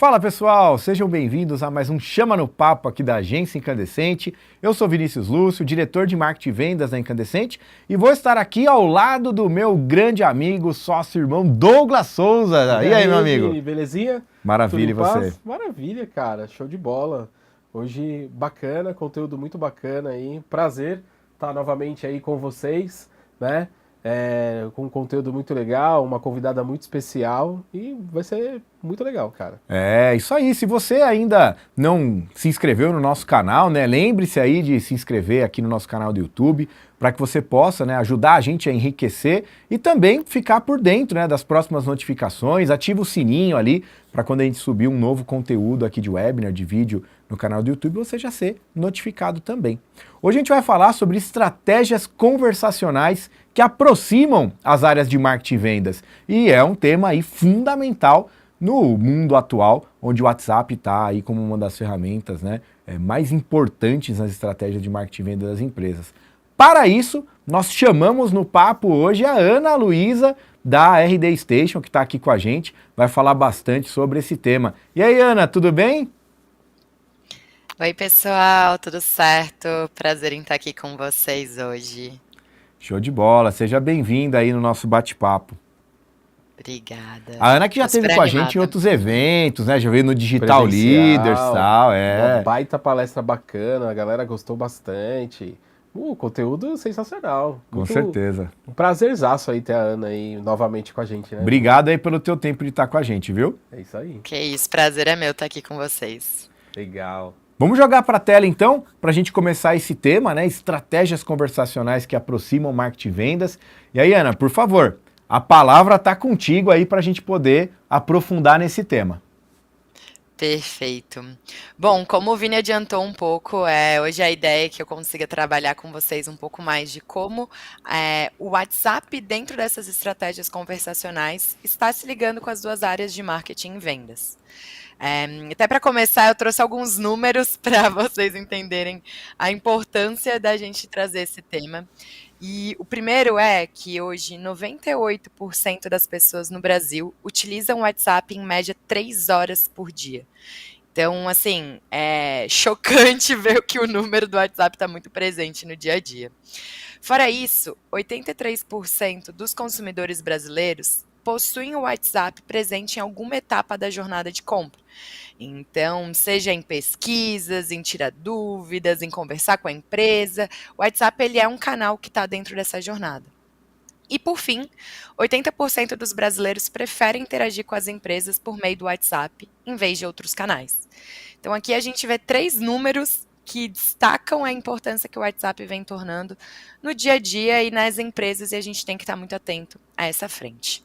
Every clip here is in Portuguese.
Fala pessoal, sejam bem-vindos a mais um Chama no Papo aqui da Agência Incandescente. Eu sou Vinícius Lúcio, diretor de marketing e vendas da Incandescente, e vou estar aqui ao lado do meu grande amigo, sócio irmão Douglas Souza. E aí, meu amigo? Vini, belezinha? Maravilha, Tudo e em você? paz? Maravilha, cara. Show de bola. Hoje bacana, conteúdo muito bacana aí. Prazer estar novamente aí com vocês, né? Com um conteúdo muito legal, uma convidada muito especial e vai ser muito legal, cara. É, isso aí. Se você ainda não se inscreveu no nosso canal, né, lembre-se aí de se inscrever aqui no nosso canal do YouTube, para que você possa, né, ajudar a gente a enriquecer e também ficar por dentro, né, das próximas notificações. Ativa o sininho ali para quando a gente subir um novo conteúdo aqui de webinar, de vídeo no canal do YouTube, você já ser notificado também. Hoje a gente vai falar sobre estratégias conversacionais que aproximam as áreas de marketing e vendas. E é um tema aí fundamental no mundo atual, onde o WhatsApp está aí como uma das ferramentas, né, mais importantes nas estratégias de marketing e venda das empresas. Para isso, nós chamamos no papo hoje a Ana Luísa, da RD Station, que está aqui com a gente, vai falar bastante sobre esse tema. E aí, Ana, tudo bem? Oi, pessoal, tudo certo? Prazer em estar aqui com vocês hoje. Show de bola, seja bem-vinda aí no nosso bate-papo. Obrigada. A Ana que já Tô esteve super com a gente em animada. outros eventos, né? Já veio no Digital Leaders e Presencial, tal, uma é. baita palestra bacana, a galera gostou bastante. Conteúdo sensacional. Com Muito certeza. um prazerzaço aí ter a Ana aí novamente com a gente, né, Vini? Obrigado aí pelo teu tempo de estar com a gente, viu? É isso aí. Que isso, prazer é meu estar aqui com vocês. Legal. Vamos jogar para a tela então, para a gente começar esse tema, né? Estratégias conversacionais que aproximam marketing e vendas. E aí, Ana, por favor, a palavra está contigo aí para a gente poder aprofundar nesse tema. Perfeito. Bom, como o Vini adiantou um pouco, hoje a ideia é que eu consiga trabalhar com vocês um pouco mais de como o WhatsApp, dentro dessas estratégias conversacionais, está se ligando com as duas áreas de marketing e vendas. Até para começar, eu trouxe alguns números para vocês entenderem a importância da gente trazer esse tema. E o primeiro é que hoje 98% das pessoas no Brasil utilizam o WhatsApp em média 3 horas por dia. Então, assim, é chocante ver que o número do WhatsApp está muito presente no dia a dia. Fora isso, 83% dos consumidores brasileiros possuem o WhatsApp presente em alguma etapa da jornada de compra. Então, seja em pesquisas, em tirar dúvidas, em conversar com a empresa, o WhatsApp ele é um canal que está dentro dessa jornada. E, por fim, 80% dos brasileiros preferem interagir com as empresas por meio do WhatsApp, em vez de outros canais. Então, aqui a gente vê 3 números que destacam a importância que o WhatsApp vem tornando no dia a dia e nas empresas, e a gente tem que estar muito atento a essa frente.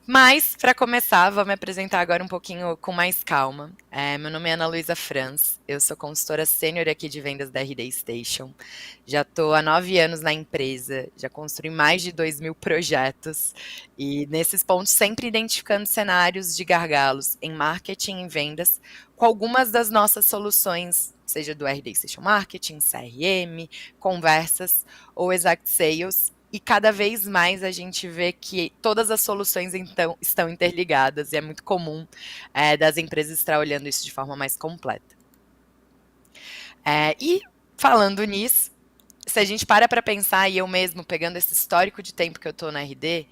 Mas, para começar, vou me apresentar agora um pouquinho com mais calma. Meu nome é Ana Luísa Franz, eu sou consultora sênior aqui de vendas da RD Station. Já estou há 9 anos na empresa, já construí mais de 2.000 projetos e nesses pontos sempre identificando cenários de gargalos em marketing e vendas com algumas das nossas soluções, seja do RD Station Marketing, CRM, conversas ou Exact Sales. E cada vez mais a gente vê que todas as soluções então estão interligadas e é muito comum das empresas estar olhando isso de forma mais completa. E falando nisso, se a gente para pensar, e eu mesmo pegando esse histórico de tempo que eu estou na RD,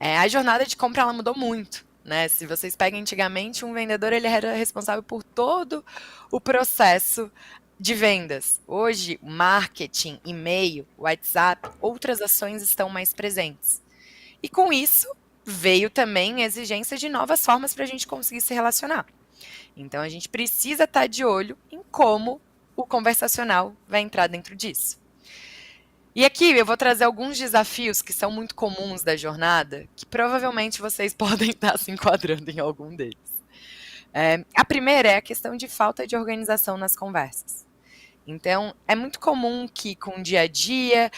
a jornada de compra ela mudou muito. Né? Se vocês pegam antigamente, um vendedor ele era responsável por todo o processo de vendas. Hoje, marketing, e-mail, WhatsApp, outras ações estão mais presentes. E com isso, veio também a exigência de novas formas para a gente conseguir se relacionar. Então, a gente precisa estar de olho em como o conversacional vai entrar dentro disso. E aqui eu vou trazer alguns desafios que são muito comuns da jornada, que provavelmente vocês podem estar se enquadrando em algum deles. A primeira é a questão de falta de organização nas conversas. Então, é muito comum que com o dia a dia,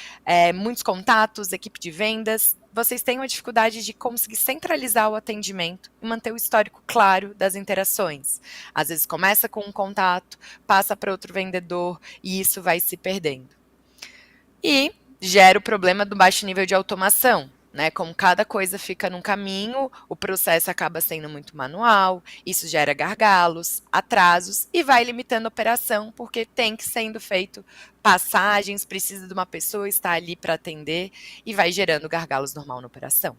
muitos contatos, equipe de vendas, vocês tenham a dificuldade de conseguir centralizar o atendimento e manter o histórico claro das interações. Às vezes começa com um contato, passa para outro vendedor e isso vai se perdendo. E gera o problema do baixo nível de automação. né? Como cada coisa fica num caminho, o processo acaba sendo muito manual, isso gera gargalos, atrasos e vai limitando a operação, porque tem que sendo feito passagens, precisa de uma pessoa estar ali para atender e vai gerando gargalos normal na operação.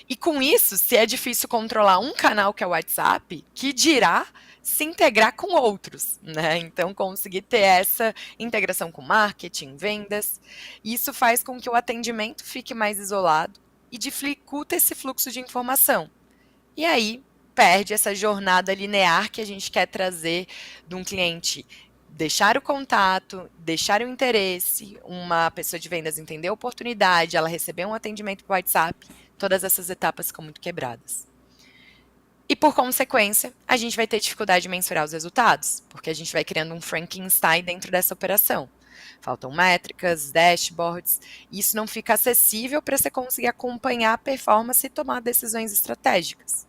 E com isso, se é difícil controlar um canal que é o WhatsApp, que dirá se integrar com outros, né? Então, conseguir ter essa integração com marketing, vendas, isso faz com que o atendimento fique mais isolado e dificulta esse fluxo de informação. E aí, perde essa jornada linear que a gente quer trazer de um cliente deixar o contato, deixar o interesse, uma pessoa de vendas entender a oportunidade, ela receber um atendimento por WhatsApp, todas essas etapas ficam muito quebradas. E por consequência, a gente vai ter dificuldade de mensurar os resultados, porque a gente vai criando um Frankenstein dentro dessa operação. Faltam métricas, dashboards, e isso não fica acessível para você conseguir acompanhar a performance e tomar decisões estratégicas.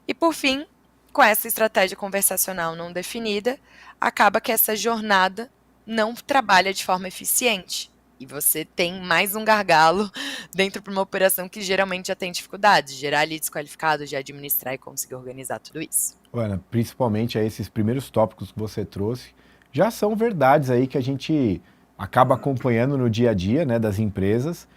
E por fim, com essa estratégia conversacional não definida, acaba que essa jornada não trabalha de forma eficiente. E você tem mais um gargalo dentro de uma operação que geralmente já tem dificuldades, de gerar leads qualificados, de administrar e conseguir organizar tudo isso. Ana, principalmente aí esses primeiros tópicos que você trouxe, já são verdades aí que a gente acaba acompanhando no dia a dia, né, das empresas,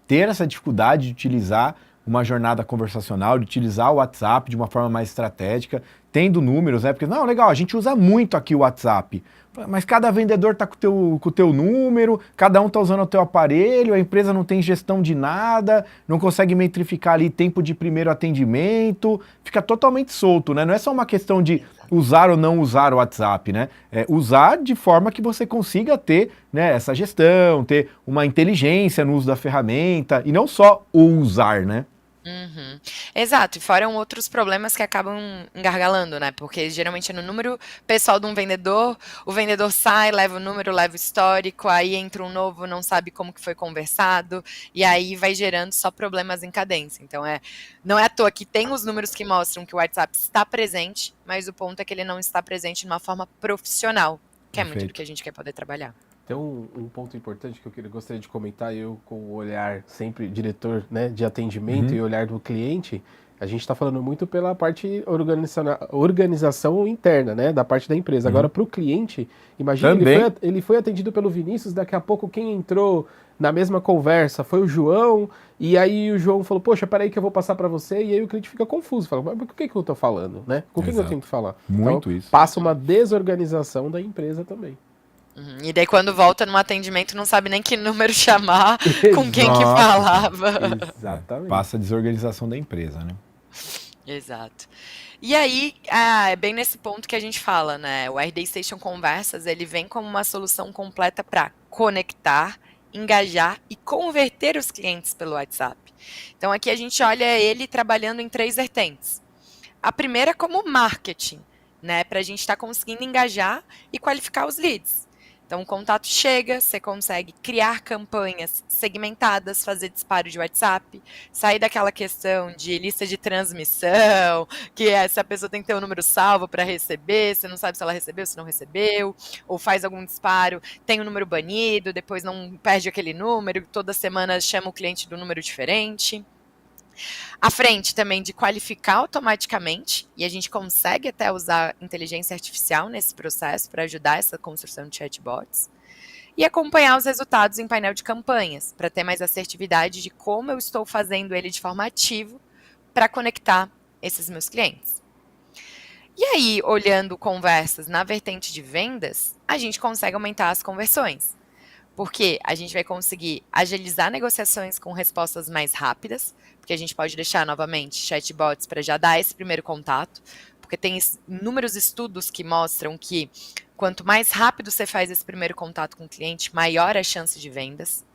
ter essa dificuldade de utilizar uma jornada conversacional, de utilizar o WhatsApp de uma forma mais estratégica, tendo números, né? Porque, não, legal, a gente usa muito aqui o WhatsApp, mas cada vendedor está com o teu número, cada um está usando o teu aparelho, a empresa não tem gestão de nada, não consegue metrificar ali tempo de primeiro atendimento, fica totalmente solto, né? Não é só uma questão de usar ou não usar o WhatsApp, né? É usar de forma que você consiga ter, né, essa gestão, ter uma inteligência no uso da ferramenta e não só o usar, né? Uhum. Exato, e fora outros problemas que acabam engargalando, né? Porque geralmente é no número pessoal de um vendedor, o vendedor sai, leva o número, leva o histórico, aí entra um novo, não sabe como que foi conversado, e aí vai gerando só problemas em cadência. Então não é à toa que tem os números que mostram que o WhatsApp está presente, mas o ponto é que ele não está presente de uma forma profissional, que é muito do que a gente quer poder trabalhar. Tem um ponto importante que eu gostaria de comentar, eu com o olhar sempre diretor, né, de atendimento e olhar do cliente, a gente está falando muito pela parte organização interna, né, da parte da empresa. Agora, para o cliente, imagina, ele foi atendido pelo Vinícius, daqui a pouco quem entrou na mesma conversa foi o João, e aí o João falou, poxa, peraí que eu vou passar para você, e aí o cliente fica confuso, fala, mas por que eu estou falando, né? Com quem eu tenho que falar? Muito então, isso. Passa uma desorganização da empresa também. E daí quando volta num atendimento não sabe nem que número chamar, com quem que falava. Exatamente. Passa a desorganização da empresa, né? Exato. E aí, é bem nesse ponto que a gente fala, né? O RD Station Conversas, ele vem como uma solução completa para conectar, engajar e converter os clientes pelo WhatsApp. Então aqui a gente olha ele trabalhando em 3 vertentes. A primeira como marketing, né? Para a gente estar conseguindo engajar e qualificar os leads. Então, o contato chega, você consegue criar campanhas segmentadas, fazer disparo de WhatsApp, sair daquela questão de lista de transmissão, que se a pessoa tem que ter um número salvo para receber, você não sabe se ela recebeu, se não recebeu, ou faz algum disparo, tem um número banido, depois não perde aquele número, toda semana chama o cliente do número diferente. A frente também de qualificar automaticamente, e a gente consegue até usar inteligência artificial nesse processo para ajudar essa construção de chatbots. E acompanhar os resultados em painel de campanhas, para ter mais assertividade de como eu estou fazendo ele de forma ativa para conectar esses meus clientes. E aí, olhando conversas na vertente de vendas, a gente consegue aumentar as conversões. Porque a gente vai conseguir agilizar negociações com respostas mais rápidas, porque a gente pode deixar novamente chatbots para já dar esse primeiro contato, porque tem inúmeros estudos que mostram que quanto mais rápido você faz esse primeiro contato com o cliente, maior a chance de vendas.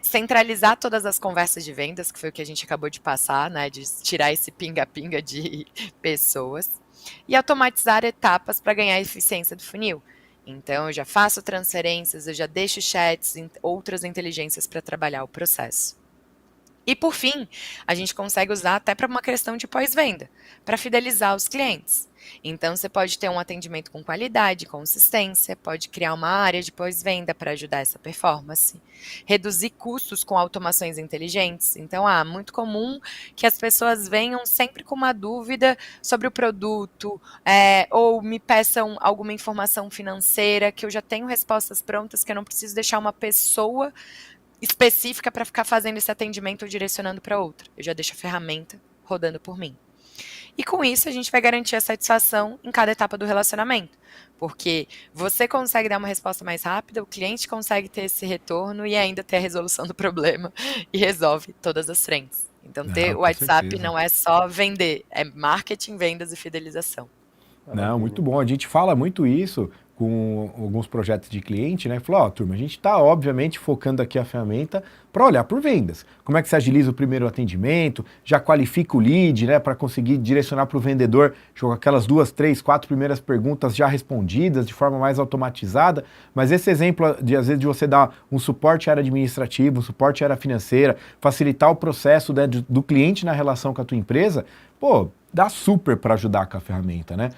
Centralizar todas as conversas de vendas, que foi o que a gente acabou de passar, né, de tirar esse pinga-pinga de pessoas, e automatizar etapas para ganhar a eficiência do funil. Então, eu já faço transferências, eu já deixo chats, outras inteligências para trabalhar o processo. E por fim, a gente consegue usar até para uma questão de pós-venda, para fidelizar os clientes. Então, você pode ter um atendimento com qualidade, consistência, pode criar uma área de pós-venda para ajudar essa performance, reduzir custos com automações inteligentes. Então, muito comum que as pessoas venham sempre com uma dúvida sobre o produto, ou me peçam alguma informação financeira, que eu já tenho respostas prontas, que eu não preciso deixar uma pessoa específica para ficar fazendo esse atendimento ou direcionando para outra. Eu já deixo a ferramenta rodando por mim. E com isso a gente vai garantir a satisfação em cada etapa do relacionamento, porque você consegue dar uma resposta mais rápida, o cliente consegue ter esse retorno e ainda ter a resolução do problema e resolve todas as frentes. Então, ter o Com WhatsApp certeza. não é só vender, é marketing, vendas e fidelização. Não, muito bom. A gente fala muito isso com alguns projetos de cliente, né? Falou, ó, turma, a gente está, obviamente, focando aqui a ferramenta para olhar por vendas. Como é que você agiliza o primeiro atendimento, já qualifica o lead, né? Para conseguir direcionar para o vendedor com aquelas 2, 3, 4 primeiras perguntas já respondidas de forma mais automatizada. Mas esse exemplo, de às vezes, de você dar um suporte à área administrativa, um suporte à área financeira, facilitar o processo, né, do cliente na relação com a tua empresa, pô, dá super para ajudar com a ferramenta, né?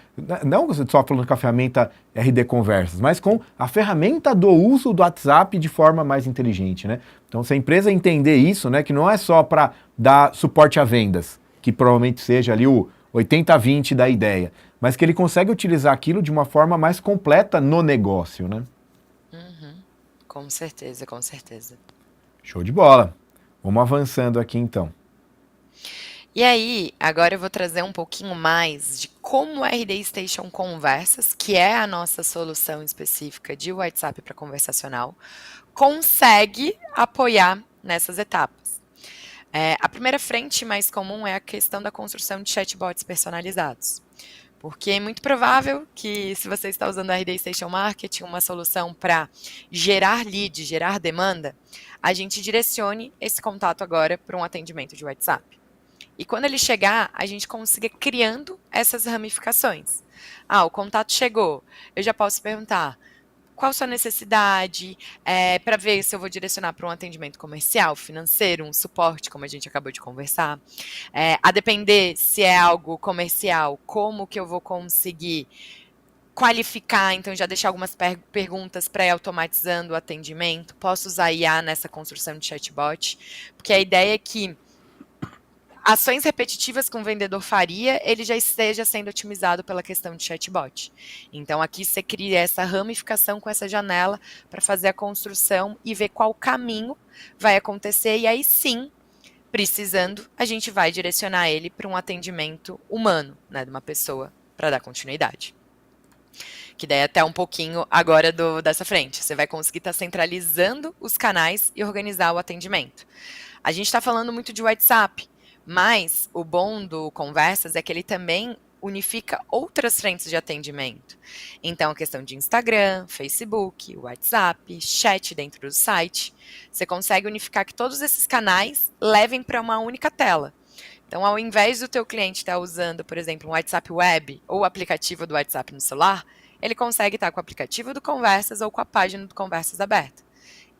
Não só falando com a ferramenta RD Conversas, mas com a ferramenta do uso do WhatsApp de forma mais inteligente, né? Então, se a empresa entender isso, né, que não é só para dar suporte a vendas, que provavelmente seja ali o 80-20 da ideia, mas que ele consegue utilizar aquilo de uma forma mais completa no negócio, né? Com certeza, com certeza. Show de bola. Vamos avançando aqui então. E aí, agora eu vou trazer um pouquinho mais de como o RD Station Conversas, que é a nossa solução específica de WhatsApp para conversacional, consegue apoiar nessas etapas. A primeira frente mais comum é a questão da construção de chatbots personalizados. Porque é muito provável que, se você está usando a RD Station Marketing, uma solução para gerar lead, gerar demanda, a gente direcione esse contato agora para um atendimento de WhatsApp. E quando ele chegar, a gente consiga criando essas ramificações. O contato chegou, eu já posso perguntar qual a sua necessidade, para ver se eu vou direcionar para um atendimento comercial, financeiro, um suporte, como a gente acabou de conversar. A depender se é algo comercial, como que eu vou conseguir qualificar, então já deixar algumas perguntas pré-automatizando o atendimento. Posso usar IA nessa construção de chatbot, porque a ideia é que ações repetitivas que um vendedor faria, ele já esteja sendo otimizado pela questão de chatbot. Então, aqui você cria essa ramificação com essa janela para fazer a construção e ver qual caminho vai acontecer. E aí sim, precisando, a gente vai direcionar ele para um atendimento humano, né, de uma pessoa, para dar continuidade. Que daí é até um pouquinho agora dessa frente. Você vai conseguir estar centralizando os canais e organizar o atendimento. A gente está falando muito de WhatsApp, mas o bom do Conversas é que ele também unifica outras frentes de atendimento. Então, a questão de Instagram, Facebook, WhatsApp, chat dentro do site, você consegue unificar que todos esses canais levem para uma única tela. Então, ao invés do teu cliente estar usando, por exemplo, um WhatsApp Web ou o aplicativo do WhatsApp no celular, ele consegue estar com o aplicativo do Conversas ou com a página do Conversas aberta.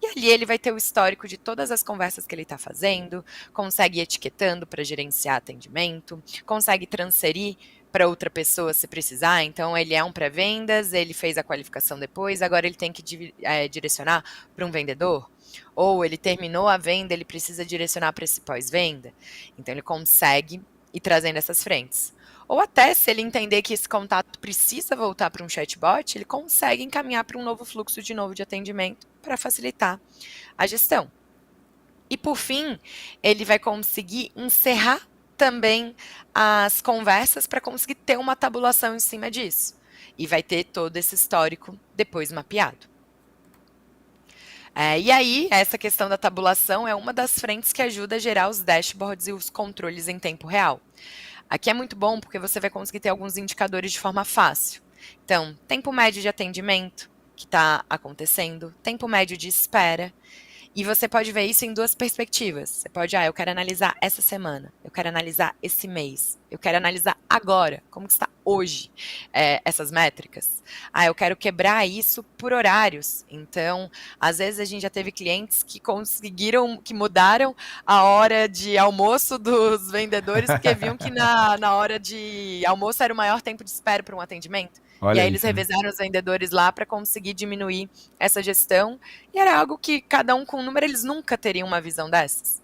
E ali ele vai ter o histórico de todas as conversas que ele está fazendo, consegue ir etiquetando para gerenciar atendimento, consegue transferir para outra pessoa se precisar. Então, ele é um pré-vendas, ele fez a qualificação depois, agora ele tem que direcionar para um vendedor. Ou ele terminou a venda, ele precisa direcionar para esse pós-venda. Então, ele consegue ir trazendo essas frentes. Ou até, se ele entender que esse contato precisa voltar para um chatbot, ele consegue encaminhar para um novo fluxo de atendimento para facilitar a gestão. E, por fim, ele vai conseguir encerrar também as conversas para conseguir ter uma tabulação em cima disso. E vai ter todo esse histórico depois mapeado. E aí, essa questão da tabulação é uma das frentes que ajuda a gerar os dashboards e os controles em tempo real. Aqui é muito bom porque você vai conseguir ter alguns indicadores de forma fácil. Então, tempo médio de atendimento que está acontecendo, tempo médio de espera. E você pode ver isso em duas perspectivas. Você pode, eu quero analisar essa semana, eu quero analisar esse mês, eu quero analisar agora, como que está hoje essas métricas. Eu quero quebrar isso por horários. Então, às vezes a gente já teve clientes que que mudaram a hora de almoço dos vendedores, porque viam que na hora de almoço era o maior tempo de espera para um atendimento. Olha e aí isso, eles revezaram os vendedores lá para conseguir diminuir essa gestão. E era algo que cada um com um número, eles nunca teriam uma visão dessas.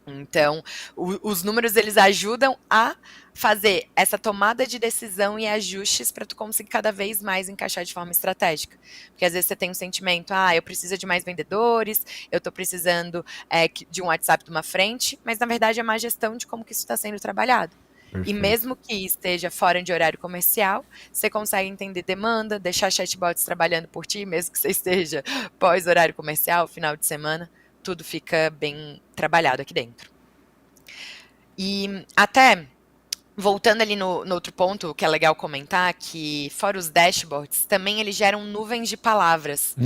Então, os números, eles ajudam a fazer essa tomada de decisão e ajustes para tu conseguir cada vez mais encaixar de forma estratégica. Porque às vezes você tem um sentimento, eu preciso de mais vendedores, eu estou precisando de um WhatsApp de uma frente, mas na verdade é má gestão de como que isso está sendo trabalhado. Perfeito. E mesmo que esteja fora de horário comercial, você consegue entender demanda, deixar chatbots trabalhando por ti, mesmo que você esteja pós-horário comercial, final de semana, tudo fica bem trabalhado aqui dentro. E até, voltando ali no outro ponto, que é legal comentar, que fora os dashboards, também eles geram nuvens de palavras,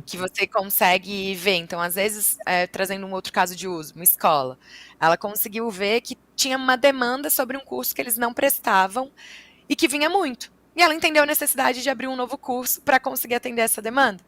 que você consegue ver. Então, às vezes, trazendo um outro caso de uso, uma escola, ela conseguiu ver que tinha uma demanda sobre um curso que eles não prestavam e que vinha muito. E ela entendeu a necessidade de abrir um novo curso para conseguir atender essa demanda.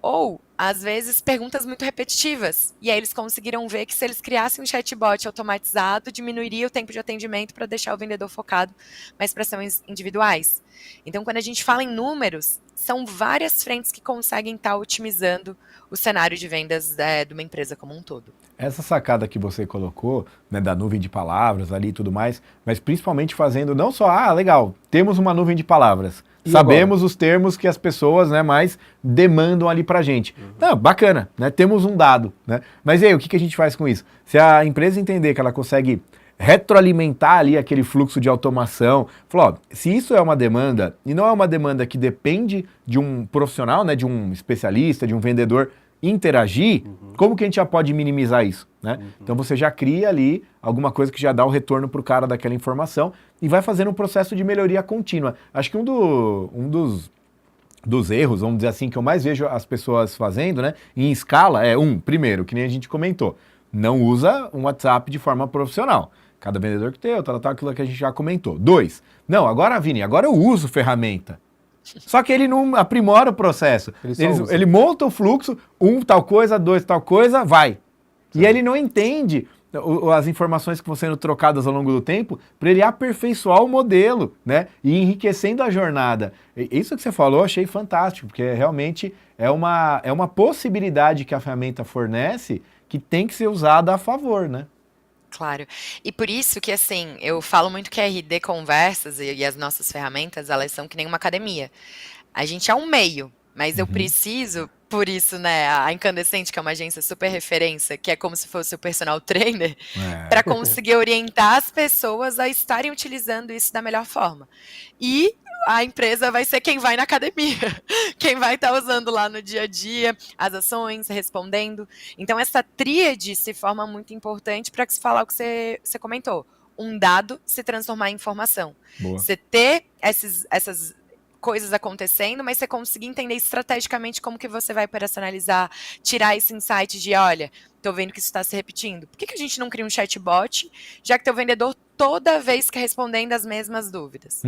Ou, às vezes, perguntas muito repetitivas. E aí eles conseguiram ver que se eles criassem um chatbot automatizado, diminuiria o tempo de atendimento para deixar o vendedor focado mais para ações individuais. Então, quando a gente fala em números, são várias frentes que conseguem estar otimizando o cenário de vendas de uma empresa como um todo. Essa sacada que você colocou, né, da nuvem de palavras ali e tudo mais, mas principalmente fazendo não só, legal, temos uma nuvem de palavras, sabemos os termos que as pessoas, né, mais demandam ali pra gente. Não, bacana, né, temos um dado, né, mas e aí, o que a gente faz com isso? Se a empresa entender que ela consegue retroalimentar ali aquele fluxo de automação, falou, se isso é uma demanda, e não é uma demanda que depende de um profissional, né, de um especialista, de um vendedor, interagir, como que a gente já pode minimizar isso, né? Então você já cria ali alguma coisa que já dá o retorno para o cara daquela informação e vai fazendo um processo de melhoria contínua. Acho que um dos erros, vamos dizer assim, que eu mais vejo as pessoas fazendo, né, em escala, primeiro, que nem a gente comentou, não usa um WhatsApp de forma profissional. Cada vendedor que tem, aquilo que a gente já comentou. 2, agora, Vini, agora eu uso ferramenta. Só que ele não aprimora o processo. Ele monta o fluxo, 1 tal coisa, 2 tal coisa, vai. Sim. E ele não entende as informações que vão sendo trocadas ao longo do tempo para ele aperfeiçoar o modelo, né? E enriquecendo a jornada. Isso que você falou, eu achei fantástico, porque realmente é uma possibilidade que a ferramenta fornece que tem que ser usada a favor, né? Claro. E por isso que, assim, eu falo muito que a RD Conversas e as nossas ferramentas, elas são que nem uma academia. A gente é um meio, mas eu preciso, por isso, né, a Incandescente, que é uma agência super referência, que é como se fosse o personal trainer, para conseguir orientar as pessoas a estarem utilizando isso da melhor forma. E a empresa vai ser quem vai na academia, quem vai estar usando lá no dia a dia, as ações, respondendo. Então, essa tríade se forma muito importante para se falar o que você comentou. Um dado se transformar em informação. Boa. Você ter essas coisas acontecendo, mas você conseguir entender estrategicamente como que você vai operacionalizar, tirar esse insight de, olha, tô vendo que isso está se repetindo. Por que a gente não cria um chatbot, já que teu vendedor toda vez quer respondendo as mesmas dúvidas?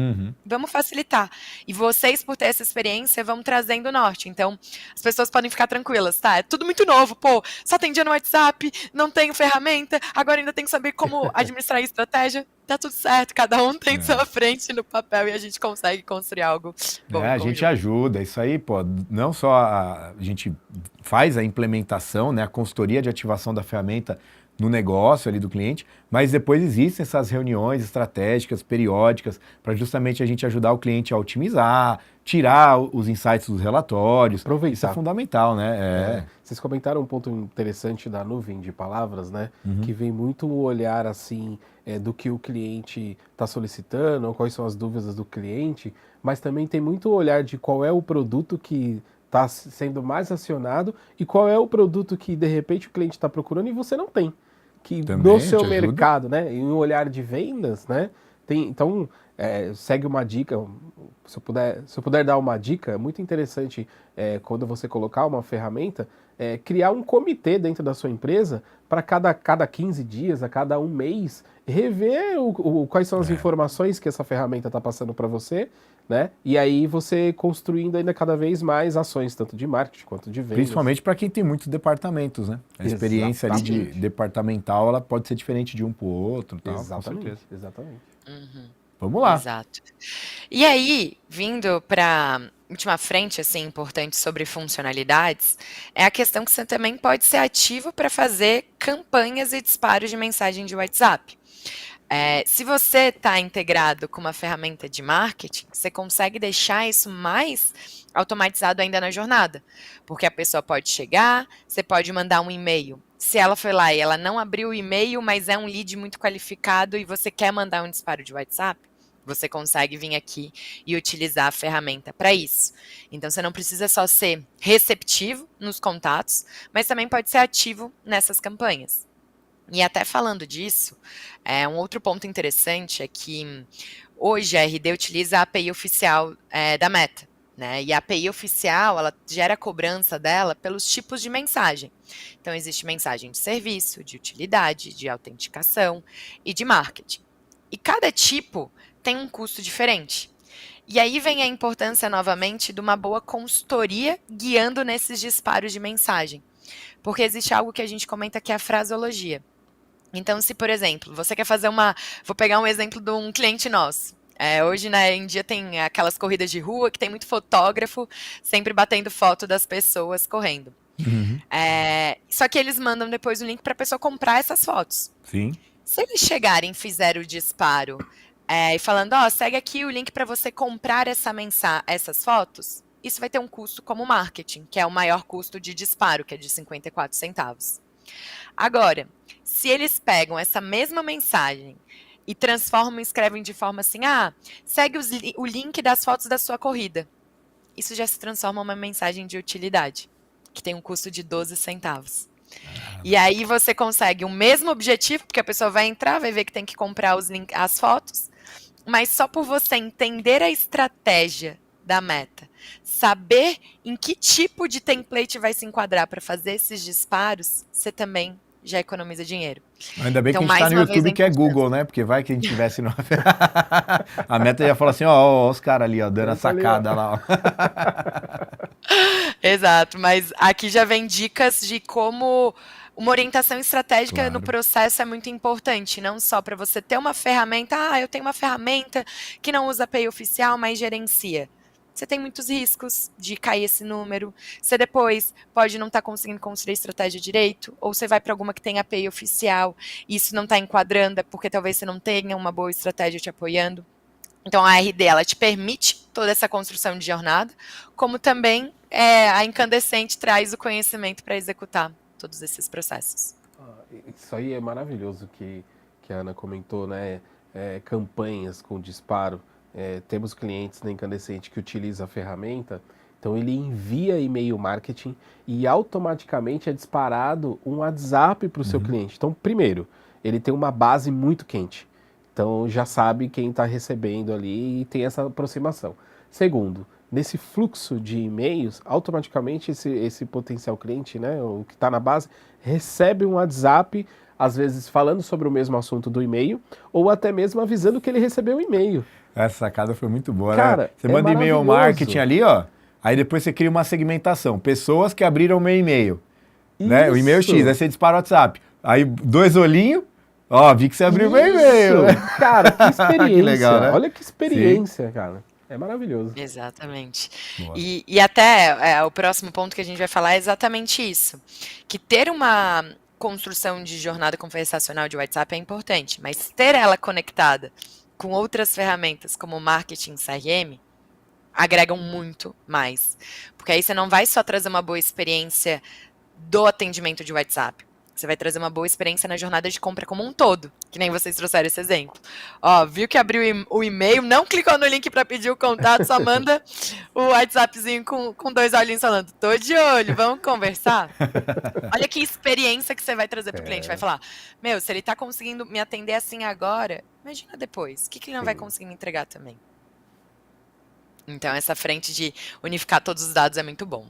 Vamos facilitar. E vocês, por ter essa experiência, vão trazendo o norte. Então, as pessoas podem ficar tranquilas, tá? É tudo muito novo, só atendia no WhatsApp, não tenho ferramenta, agora ainda tenho que saber como administrar a estratégia. Tá tudo certo, cada um tem sua frente no papel e a gente consegue construir algo bom. A gente ajuda, isso aí, não só a gente faz a implementação, né, a consultoria de ativação da ferramenta no negócio ali do cliente, mas depois existem essas reuniões estratégicas, periódicas, para justamente a gente ajudar o cliente a otimizar, tirar os insights dos relatórios. Aproveitar. Isso é fundamental, né? Vocês comentaram um ponto interessante da nuvem de palavras, né? Que vem muito o olhar, assim, do que o cliente está solicitando, quais são as dúvidas do cliente, mas também tem muito o olhar de qual é o produto que está sendo mais acionado e qual é o produto que, de repente, o cliente está procurando e você não tem. Que também no seu mercado, né? Em um olhar de vendas, né? Então, segue uma dica, se eu puder dar uma dica, é muito interessante quando você colocar uma ferramenta, criar um comitê dentro da sua empresa para cada 15 dias, a cada um mês, rever quais são as informações que essa ferramenta está passando para você, né? E aí você construindo ainda cada vez mais ações, tanto de marketing quanto de vendas. Principalmente para quem tem muitos departamentos, né? A experiência ali de departamental, ela pode ser diferente de um para o outro, tal, com certeza. Exatamente. Vamos lá. Exato. E aí, vindo para última frente, assim, importante sobre funcionalidades, é a questão que você também pode ser ativo para fazer campanhas e disparos de mensagem de WhatsApp. Se você está integrado com uma ferramenta de marketing, você consegue deixar isso mais automatizado ainda na jornada, porque a pessoa pode chegar, você pode mandar um e-mail. Se ela foi lá e ela não abriu o e-mail, mas é um lead muito qualificado e você quer mandar um disparo de WhatsApp, você consegue vir aqui e utilizar a ferramenta para isso. Então, você não precisa só ser receptivo nos contatos, mas também pode ser ativo nessas campanhas. E até falando disso, um outro ponto interessante é que hoje a RD utiliza a API oficial da Meta, né? E a API oficial, ela gera a cobrança dela pelos tipos de mensagem. Então, existe mensagem de serviço, de utilidade, de autenticação e de marketing. E cada tipo tem um custo diferente. E aí vem a importância, novamente, de uma boa consultoria guiando nesses disparos de mensagem. Porque existe algo que a gente comenta que é a fraseologia. Então, se, por exemplo, você quer fazer Vou pegar um exemplo de um cliente nosso. Hoje, né, em dia, tem aquelas corridas de rua que tem muito fotógrafo sempre batendo foto das pessoas correndo. Só que eles mandam depois o link para a pessoa comprar essas fotos. Sim. Se eles chegarem e fizerem o disparo e falando, segue aqui o link para você comprar essas fotos, isso vai ter um custo como marketing, que é o maior custo de disparo, que é de 54 centavos. Agora, se eles pegam essa mesma mensagem e transformam e escrevem de forma assim, segue o link das fotos da sua corrida, isso já se transforma numa mensagem de utilidade, que tem um custo de 12 centavos. E aí você consegue o mesmo objetivo, porque a pessoa vai entrar, vai ver que tem que comprar as fotos, mas só por você entender a estratégia da Meta, saber em que tipo de template vai se enquadrar para fazer esses disparos, você também já economiza dinheiro. Ainda bem que a gente está no YouTube, que é Google, né? Porque vai que a gente tivesse no... A Meta ia falar assim, ó, os caras ali, ó, dando a sacada lá, ó. Exato, mas aqui já vem dicas de como uma orientação estratégica no processo é muito importante, não só para você ter uma ferramenta, eu tenho uma ferramenta que não usa API oficial, mas gerencia. Você tem muitos riscos de cair esse número, você depois pode não estar conseguindo construir estratégia direito, ou você vai para alguma que tem API oficial e isso não está enquadrando, porque talvez você não tenha uma boa estratégia te apoiando. Então, a RD, ela te permite toda essa construção de jornada, como também a Incandescente traz o conhecimento para executar todos esses processos. Isso aí é maravilhoso que a Ana comentou, né? Campanhas com disparo. Temos clientes na Incandescente que utilizam a ferramenta, então ele envia e-mail marketing e automaticamente é disparado um WhatsApp para o seu cliente. Então, primeiro, ele tem uma base muito quente. Então, já sabe quem está recebendo ali e tem essa aproximação. Segundo, nesse fluxo de e-mails, automaticamente esse potencial cliente, né, o que está na base, recebe um WhatsApp, às vezes falando sobre o mesmo assunto do e-mail, ou até mesmo avisando que ele recebeu o e-mail. Essa sacada foi muito boa, cara, né? Você manda e-mail marketing ali, ó, aí depois você cria uma segmentação. Pessoas que abriram meu e-mail, né? O e-mail X, aí você dispara o WhatsApp. Aí 2 olhinhos, vi que você abriu meu e-mail. Cara, que experiência. Que legal, né? Olha que experiência, cara. É maravilhoso. Exatamente. E até o próximo ponto que a gente vai falar é exatamente isso. Que ter uma construção de jornada conversacional de WhatsApp é importante, mas ter ela conectada com outras ferramentas como marketing, CRM, agregam muito mais. Porque aí você não vai só trazer uma boa experiência do atendimento de WhatsApp. Você vai trazer uma boa experiência na jornada de compra como um todo, que nem vocês trouxeram esse exemplo. Ó, viu que abriu o e-mail, não clicou no link para pedir o contato, só manda o WhatsAppzinho com 2 olhinhos falando, tô de olho, vamos conversar? Olha que experiência que você vai trazer pro cliente, vai falar, meu, se ele tá conseguindo me atender assim agora, imagina depois, o que ele não vai conseguir me entregar também? Então, essa frente de unificar todos os dados é muito bom.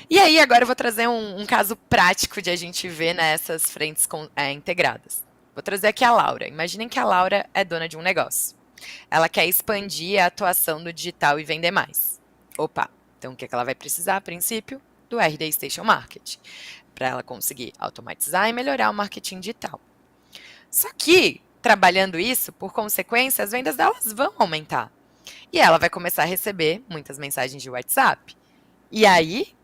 E aí, agora eu vou trazer um caso prático de a gente ver nessas frentes integradas. Vou trazer aqui a Laura. Imaginem que a Laura é dona de um negócio. Ela quer expandir a atuação do digital e vender mais. Opa, então o que ela vai precisar, a princípio? Do RD Station Marketing, para ela conseguir automatizar e melhorar o marketing digital. Só que, trabalhando isso, por consequência, as vendas delas vão aumentar. E ela vai começar a receber muitas mensagens de WhatsApp. E aí,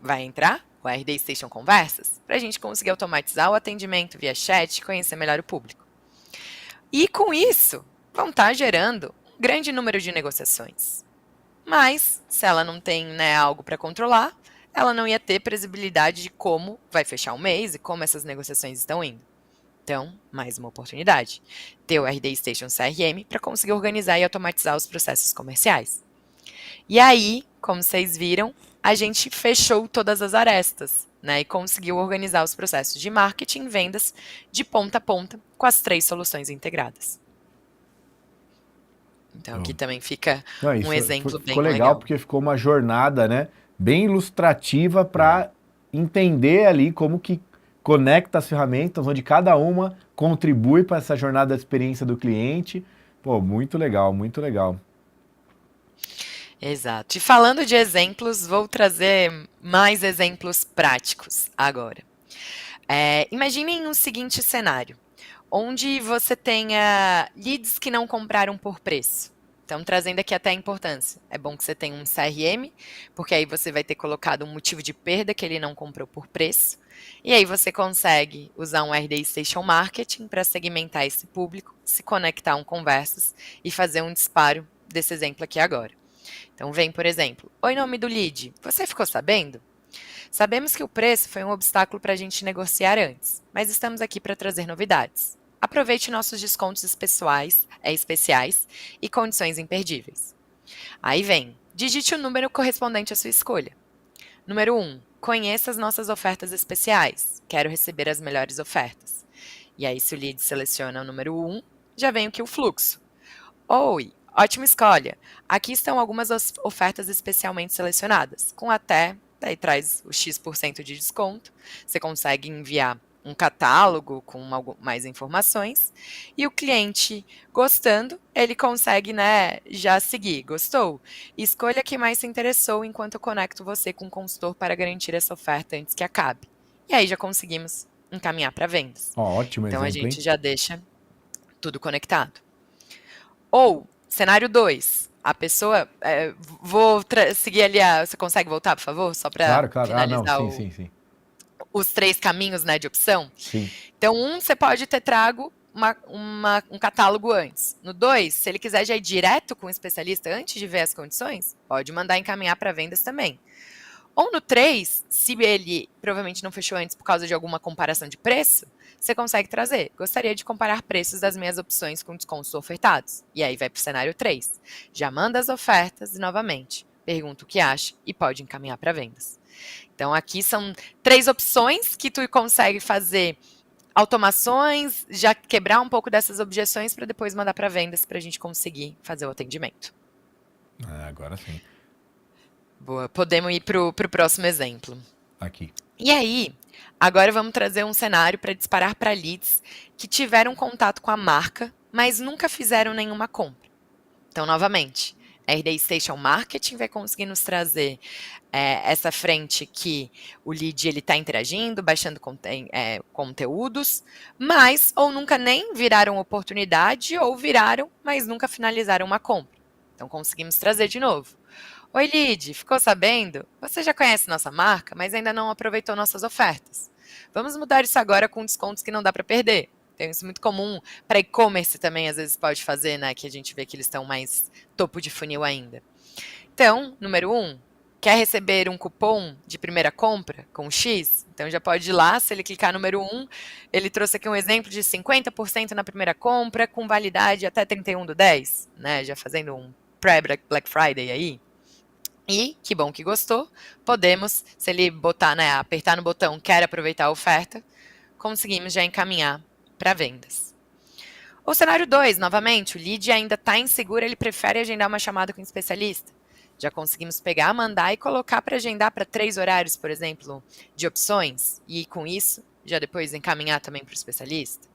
vai entrar o RD Station Conversas para a gente conseguir automatizar o atendimento via chat e conhecer melhor o público. E com isso, vão estar gerando um grande número de negociações. Mas, se ela não tem algo para controlar, ela não ia ter previsibilidade de como vai fechar o mês e como essas negociações estão indo. Então, mais uma oportunidade. Ter o RD Station CRM para conseguir organizar e automatizar os processos comerciais. E aí, como vocês viram, a gente fechou todas as arestas, e conseguiu organizar os processos de marketing e vendas de ponta a ponta com as 3 soluções integradas. Então, aqui também fica um exemplo bem ficou legal, porque ficou uma jornada, bem ilustrativa para entender ali como que conecta as ferramentas, onde cada uma contribui para essa jornada da experiência do cliente. Pô, muito legal, muito legal. Exato. E falando de exemplos, vou trazer mais exemplos práticos agora. Imaginem um seguinte cenário, onde você tenha leads que não compraram por preço. Então, trazendo aqui até a importância. É bom que você tenha um CRM, porque aí você vai ter colocado um motivo de perda que ele não comprou por preço. E aí você consegue usar um RD Station Marketing para segmentar esse público, se conectar a um Conversas e fazer um disparo desse exemplo aqui agora. Então, vem, por exemplo, oi, nome do lead, você ficou sabendo? Sabemos que o preço foi um obstáculo para a gente negociar antes, mas estamos aqui para trazer novidades. Aproveite nossos descontos especiais e condições imperdíveis. Aí vem, digite o número correspondente à sua escolha. Número 1, conheça as nossas ofertas especiais. Quero receber as melhores ofertas. E aí, se o lead seleciona o número 1, já vem aqui o fluxo. Oi, ótima escolha. Aqui estão algumas ofertas especialmente selecionadas, com até, daí traz o X% de desconto. Você consegue enviar um catálogo com mais informações. E o cliente gostando, ele consegue já seguir. Gostou? Escolha a que mais se interessou enquanto eu conecto você com o consultor para garantir essa oferta antes que acabe. E aí já conseguimos encaminhar para vendas. Ótimo então exemplo, a gente hein? já deixa tudo conectado. Ou, cenário 2, a pessoa, vou seguir ali, você consegue voltar, por favor? Só para Claro. finalizar Sim. os 3 caminhos de opção. Sim. Então, você pode ter trago um catálogo antes. No 2, se ele quiser já ir direto com o especialista antes de ver as condições, pode mandar encaminhar para vendas também. Ou no 3, se ele provavelmente não fechou antes por causa de alguma comparação de preço, você consegue trazer. Gostaria de comparar preços das minhas opções com descontos ofertados. E aí vai para o cenário 3. Já manda as ofertas e, novamente, pergunta o que acha e pode encaminhar para vendas. Então, aqui são 3 opções que tu consegue fazer automações, já quebrar um pouco dessas objeções para depois mandar para vendas para a gente conseguir fazer o atendimento. Agora sim. Boa, podemos ir para o próximo exemplo. Aqui. E aí, agora vamos trazer um cenário para disparar para leads que tiveram contato com a marca, mas nunca fizeram nenhuma compra. Então, novamente, a RD Station Marketing vai conseguir nos trazer essa frente que o lead está interagindo, baixando conteúdos, mas ou nunca nem viraram oportunidade ou viraram, mas nunca finalizaram uma compra. Então, conseguimos trazer de novo. Oi, lead, ficou sabendo? Você já conhece nossa marca, mas ainda não aproveitou nossas ofertas. Vamos mudar isso agora com descontos que não dá para perder. Então, isso é muito comum para e-commerce também, às vezes pode fazer, que a gente vê que eles estão mais topo de funil ainda. Então, número 1, quer receber um cupom de primeira compra com X? Então já pode ir lá, se ele clicar número 1, ele trouxe aqui um exemplo de 50% na primeira compra, com validade até 31/10, né? Já fazendo um pré-Black Friday aí. E, que bom que gostou, podemos, se ele botar, né, apertar no botão quer aproveitar a oferta, conseguimos já encaminhar para vendas. O cenário 2, novamente, o lead ainda está inseguro, ele prefere agendar uma chamada com um especialista. Já conseguimos pegar, mandar e colocar para agendar para 3 horários, por exemplo, de opções, e com isso, já depois encaminhar também para o especialista.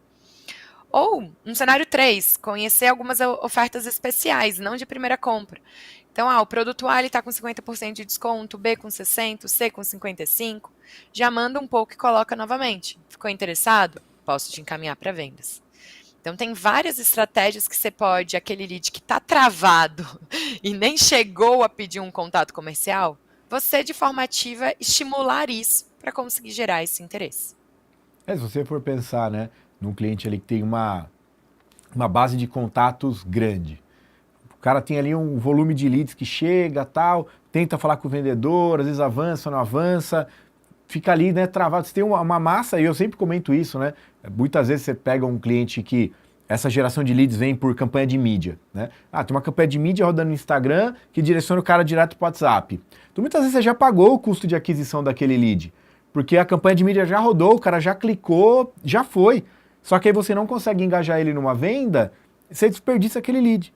Ou, um cenário 3, conhecer algumas ofertas especiais, não de primeira compra. Então, o produto A está com 50% de desconto, B com 60%, o C com 55%. Já manda um pouco e coloca novamente. Ficou interessado? Posso te encaminhar para vendas. Então, tem várias estratégias que você pode, aquele lead que está travado e nem chegou a pedir um contato comercial, você, de forma ativa, estimular isso para conseguir gerar esse interesse. Se você for pensar, né, num cliente ali que tem uma base de contatos grande, o cara tem ali um volume de leads que chega, tal, tenta falar com o vendedor, às vezes avança, não avança, fica ali, né, travado. Você tem uma massa, e eu sempre comento isso, né? Muitas vezes você pega um cliente que essa geração de leads vem por campanha de mídia, né? Tem uma campanha de mídia rodando no Instagram que direciona o cara direto para o WhatsApp. Então muitas vezes você já pagou o custo de aquisição daquele lead, porque a campanha de mídia já rodou, o cara já clicou, já foi. Só que aí você não consegue engajar ele numa venda, você desperdiça aquele lead.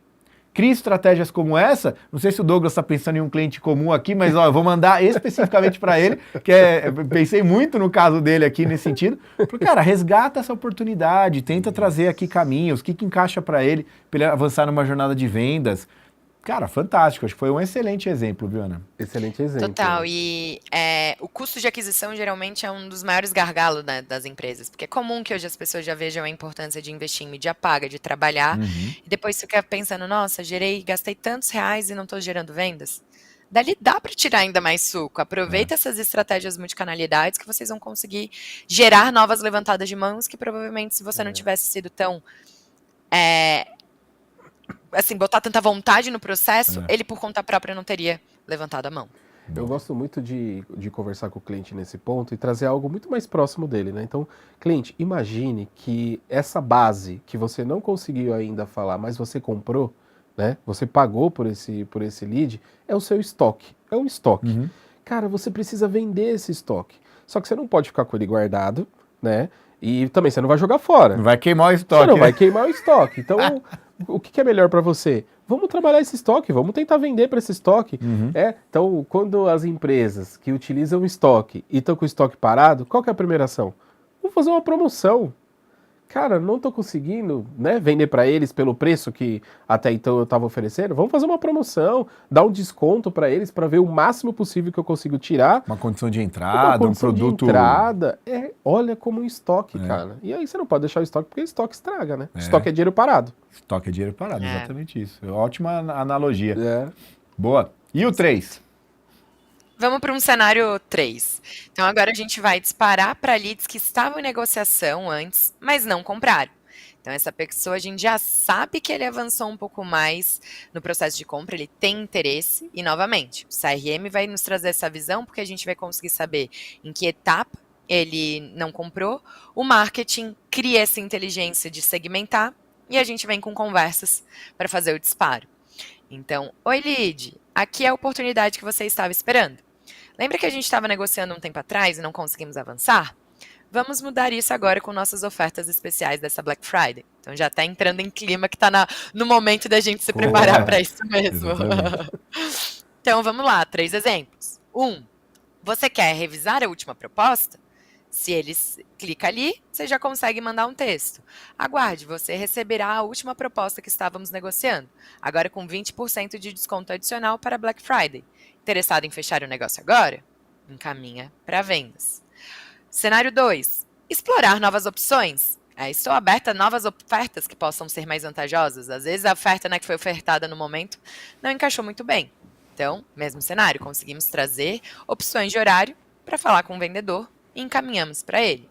Crie estratégias como essa, não sei se o Douglas está pensando em um cliente comum aqui, mas eu vou mandar especificamente para ele, pensei muito no caso dele aqui nesse sentido, porque, cara, resgata essa oportunidade, tenta trazer aqui caminhos, o que encaixa para ele avançar numa jornada de vendas. Cara, fantástico, acho que foi um excelente exemplo, viu, Ana? Excelente exemplo. Total, e o custo de aquisição geralmente é um dos maiores gargalos, né, das empresas, porque é comum que hoje as pessoas já vejam a importância de investir em mídia paga, de trabalhar, e depois fica pensando, nossa, gastei tantos reais e não estou gerando vendas. Dali dá para tirar ainda mais suco, aproveita essas estratégias multicanalidades que vocês vão conseguir gerar novas levantadas de mãos que provavelmente se você não tivesse sido tão... assim, botar tanta vontade no processo, ele por conta própria não teria levantado a mão. Eu gosto muito de conversar com o cliente nesse ponto e trazer algo muito mais próximo dele, né? Então, cliente, imagine que essa base que você não conseguiu ainda falar, mas você comprou, né? Você pagou por esse lead, é o seu estoque. É um estoque. Cara, você precisa vender esse estoque. Só que você não pode ficar com ele guardado, né? E também você não vai jogar fora. Não vai queimar o estoque. Você não vai queimar o estoque. Então, o que é melhor para você? Vamos trabalhar esse estoque, vamos tentar vender para esse estoque. Então, quando as empresas que utilizam o estoque e estão com o estoque parado, qual que é a primeira ação? Vamos fazer uma promoção. Cara, não estou conseguindo, né, vender para eles pelo preço que até então eu estava oferecendo. Vamos fazer uma promoção, dar um desconto para eles para ver o máximo possível que eu consigo tirar. Uma condição de entrada, um produto... de entrada. Olha como um estoque, cara. E aí você não pode deixar o estoque, porque o estoque estraga, né? Estoque é dinheiro parado. Estoque é dinheiro parado, exatamente isso. Ótima analogia. Boa. E o 3? Vamos para um cenário 3. Então, agora a gente vai disparar para leads que estavam em negociação antes, mas não compraram. Então, essa pessoa, a gente já sabe que ele avançou um pouco mais no processo de compra, ele tem interesse. E, novamente, o CRM vai nos trazer essa visão, porque a gente vai conseguir saber em que etapa ele não comprou. O marketing cria essa inteligência de segmentar e a gente vem com conversas para fazer o disparo. Então, oi, lead, aqui é a oportunidade que você estava esperando. Lembra que a gente estava negociando um tempo atrás e não conseguimos avançar? Vamos mudar isso agora com nossas ofertas especiais dessa Black Friday. Então já está entrando em clima que está no momento da gente se preparar para isso mesmo. Então vamos lá, 3 exemplos. 1, você quer revisar a última proposta? Se eles clica ali, você já consegue mandar um texto. Aguarde, você receberá a última proposta que estávamos negociando, agora com 20% de desconto adicional para Black Friday. Interessado em fechar o negócio agora? Encaminha para vendas. Cenário 2. Explorar novas opções. Estou aberta a novas ofertas que possam ser mais vantajosas. Às vezes a oferta, né, que foi ofertada no momento não encaixou muito bem. Então, mesmo cenário, conseguimos trazer opções de horário para falar com o vendedor e encaminhamos para ele.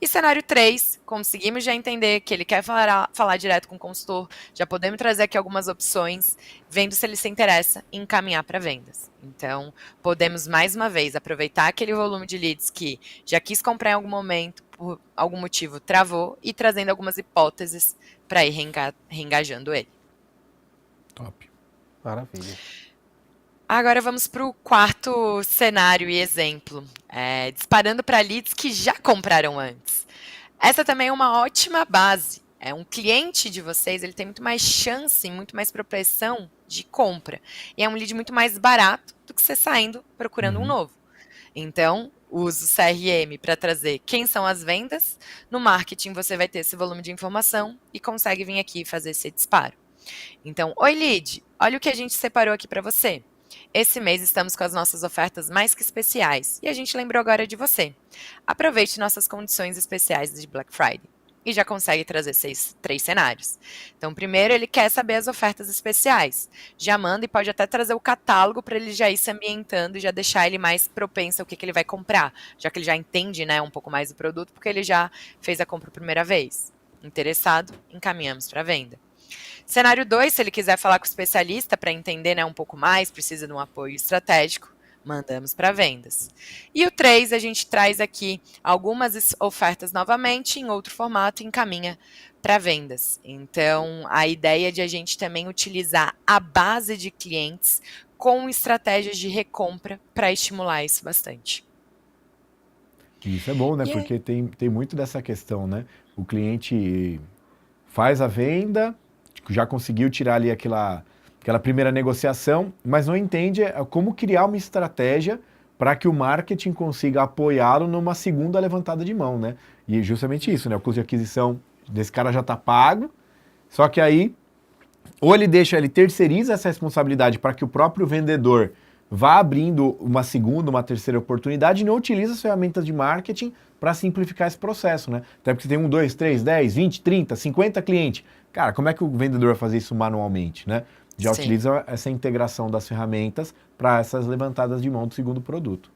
E cenário 3, conseguimos já entender que ele quer falar direto com o consultor, já podemos trazer aqui algumas opções, vendo se ele se interessa em encaminhar para vendas. Então, podemos mais uma vez aproveitar aquele volume de leads que já quis comprar em algum momento, por algum motivo travou, e trazendo algumas hipóteses para ir reengajando ele. Top. Maravilha. Agora vamos para o quarto cenário e exemplo, disparando para leads que já compraram antes. Essa também é uma ótima base. Um cliente de vocês, ele tem muito mais chance, muito mais propensão de compra. E é um lead muito mais barato do que você saindo procurando um novo. Então, use o CRM para trazer quem são as vendas. No marketing, você vai ter esse volume de informação e consegue vir aqui fazer esse disparo. Então, oi lead, olha o que a gente separou aqui para você. Esse mês estamos com as nossas ofertas mais que especiais e a gente lembrou agora de você. Aproveite nossas condições especiais de Black Friday. E já consegue trazer 3 cenários. Então, primeiro, ele quer saber as ofertas especiais. Já manda e pode até trazer o catálogo para ele já ir se ambientando e já deixar ele mais propenso ao que ele vai comprar, já que ele já entende, né, um pouco mais do produto, porque ele já fez a compra a primeira vez. Interessado? Encaminhamos para venda. Cenário 2, se ele quiser falar com o especialista para entender, né, um pouco mais, precisa de um apoio estratégico, mandamos para vendas. E o 3, a gente traz aqui algumas ofertas novamente em outro formato e encaminha para vendas. Então, a ideia de a gente também utilizar a base de clientes com estratégias de recompra para estimular isso bastante. Isso é bom, né? Porque tem muito dessa questão, né? O cliente faz a venda, já conseguiu tirar ali aquela primeira negociação, mas não entende como criar uma estratégia para que o marketing consiga apoiá-lo numa segunda levantada de mão, né? E justamente isso, né? O custo de aquisição desse cara já está pago, só que aí ou ele terceiriza essa responsabilidade para que o próprio vendedor vá abrindo uma segunda, uma terceira oportunidade e não utiliza as ferramentas de marketing para simplificar esse processo, né? Até porque tem 1, 2, 3, 10, 20, 30, 50 clientes. Cara, como é que o vendedor vai fazer isso manualmente, né? Já Sim. utiliza essa integração das ferramentas para essas levantadas de mão do segundo produto.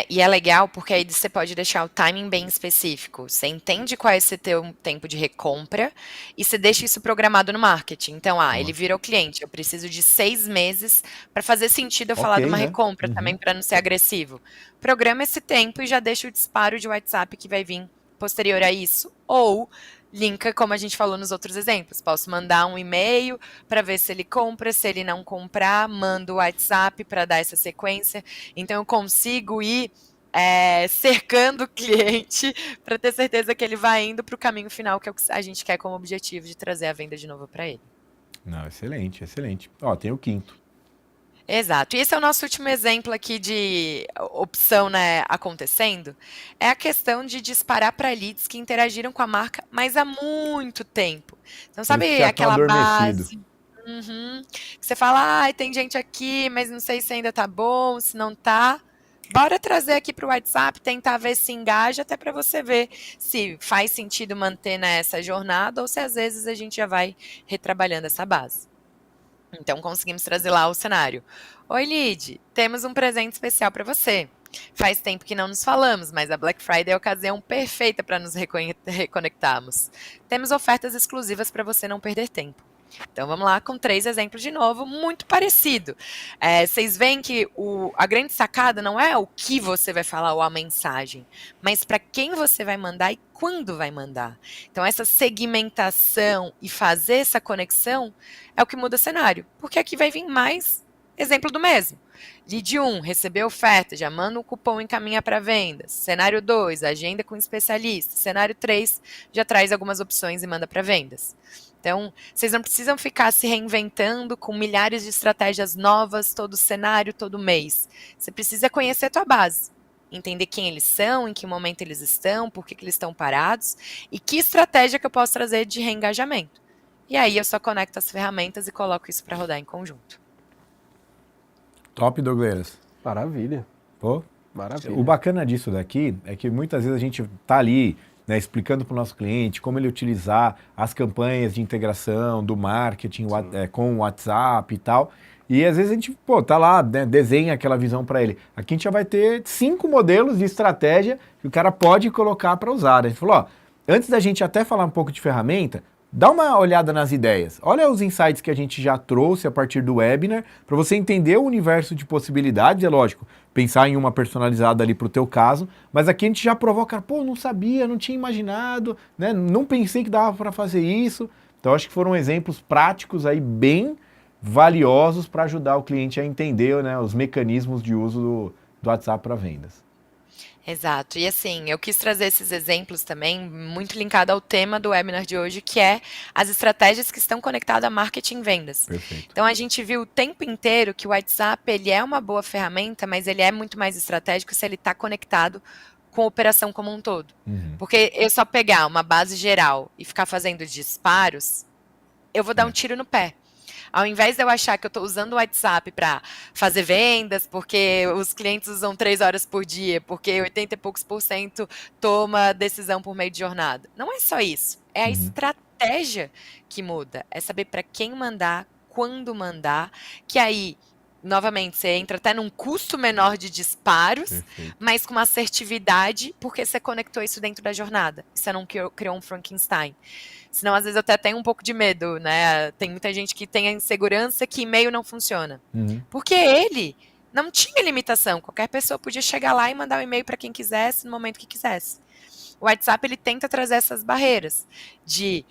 E é legal porque aí você pode deixar o timing bem específico. Você entende qual é esse teu tempo de recompra e você deixa isso programado no marketing. Então, ele virou cliente, eu preciso de 6 meses para fazer sentido eu falar de uma né? recompra também, para não ser agressivo. Programa esse tempo e já deixa o disparo de WhatsApp que vai vir posterior a isso. Ou linka, como a gente falou nos outros exemplos. Posso mandar um e-mail para ver se ele compra, se ele não comprar, mando o WhatsApp para dar essa sequência. Então, eu consigo ir cercando o cliente para ter certeza que ele vai indo para o caminho final, que é o que a gente quer como objetivo de trazer a venda de novo para ele. Não, excelente, excelente. Ó, tem o quinto. Exato. E esse é o nosso último exemplo aqui de opção, né, acontecendo. É a questão de disparar para leads que interagiram com a marca, mas há muito tempo. Então, sabe aquela base? Que você fala, tem gente aqui, mas não sei se ainda tá bom, se não tá. Bora trazer aqui para o WhatsApp, tentar ver se engaja, até para você ver se faz sentido manter nessa jornada ou se às vezes a gente já vai retrabalhando essa base. Então, conseguimos trazer lá o cenário. Oi, lead, temos um presente especial para você. Faz tempo que não nos falamos, mas a Black Friday é a ocasião perfeita para nos reconectarmos. Temos ofertas exclusivas para você não perder tempo. Então, vamos lá com 3 exemplos de novo, muito parecido. Vocês veem que a grande sacada não é o que você vai falar ou a mensagem, mas para quem você vai mandar e quando vai mandar. Então, essa segmentação e fazer essa conexão é o que muda o cenário, porque aqui vai vir mais exemplo do mesmo. Lead 1, recebeu oferta, já manda um cupom e encaminha para vendas. Cenário 2, agenda com especialista. Cenário 3, já traz algumas opções e manda para vendas. Então, vocês não precisam ficar se reinventando com milhares de estratégias novas todo cenário, todo mês. Você precisa conhecer a tua base, entender quem eles são, em que momento eles estão, por que eles estão parados e que estratégia que eu posso trazer de reengajamento. E aí eu só conecto as ferramentas e coloco isso para rodar em conjunto. Top, Douglas. Maravilha. Pô, maravilha. O bacana disso daqui é que muitas vezes a gente tá ali, né, explicando para o nosso cliente como ele utilizar as campanhas de integração do marketing com o WhatsApp e tal. E às vezes a gente, pô, tá lá, né, desenha aquela visão para ele. Aqui a gente já vai ter 5 modelos de estratégia que o cara pode colocar para usar. A gente falou, ó, antes da gente até falar um pouco de ferramenta, dá uma olhada nas ideias. Olha os insights que a gente já trouxe a partir do webinar, para você entender o universo de possibilidades. É lógico, pensar em uma personalizada ali para o teu caso, mas aqui a gente já provoca, pô, não sabia, não tinha imaginado, né? Não pensei que dava para fazer isso. Então acho que foram exemplos práticos aí bem valiosos para ajudar o cliente a entender, né, os mecanismos de uso do WhatsApp para vendas. Exato. E assim, eu quis trazer esses exemplos também, muito linkado ao tema do webinar de hoje, que é as estratégias que estão conectadas a marketing e vendas. Perfeito. Então a gente viu o tempo inteiro que o WhatsApp ele é uma boa ferramenta, mas ele é muito mais estratégico se ele está conectado com a operação como um todo. Porque eu só pegar uma base geral e ficar fazendo disparos, eu vou dar um tiro no pé. Ao invés de eu achar que eu estou usando o WhatsApp para fazer vendas, porque os clientes usam 3 horas por dia, porque 80 e poucos % toma decisão por meio de jornada. Não é só isso. É a estratégia que muda. É saber para quem mandar, quando mandar, que aí, novamente, você entra até num custo menor de disparos, Perfeito. mas com uma assertividade, porque você conectou isso dentro da jornada. Você não criou um Frankenstein. Senão, às vezes, eu até tenho um pouco de medo, né? Tem muita gente que tem a insegurança que e-mail não funciona. Porque ele não tinha limitação. Qualquer pessoa podia chegar lá e mandar um e-mail para quem quisesse, no momento que quisesse. O WhatsApp, ele tenta trazer essas barreiras de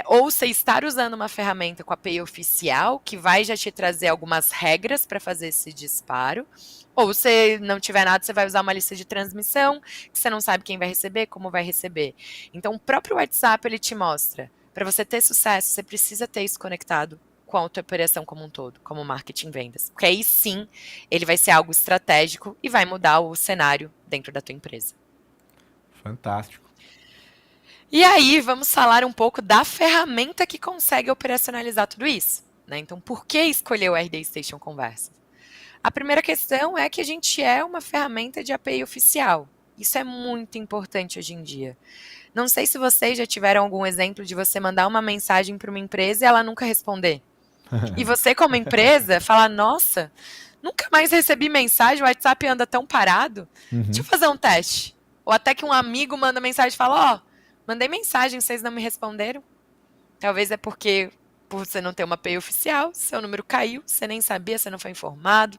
ou você estar usando uma ferramenta com a API oficial, que vai já te trazer algumas regras para fazer esse disparo, ou se não tiver nada, você vai usar uma lista de transmissão, que você não sabe quem vai receber, como vai receber. Então, o próprio WhatsApp, ele te mostra, para você ter sucesso, você precisa ter isso conectado com a tua operação como um todo, como marketing e vendas. Porque aí sim, ele vai ser algo estratégico e vai mudar o cenário dentro da tua empresa. Fantástico. E aí, vamos falar um pouco da ferramenta que consegue operacionalizar tudo isso, né? Então, por que escolher o RD Station Conversas? A primeira questão é que a gente é uma ferramenta de API oficial. Isso é muito importante hoje em dia. Não sei se vocês já tiveram algum exemplo de você mandar uma mensagem para uma empresa e ela nunca responder. E você, como empresa, fala, nossa, nunca mais recebi mensagem, o WhatsApp anda tão parado. Deixa eu fazer um teste. Ou até que um amigo manda mensagem e fala, mandei mensagem, vocês não me responderam. Talvez é porque, por você não ter uma API oficial, seu número caiu, você nem sabia, você não foi informado,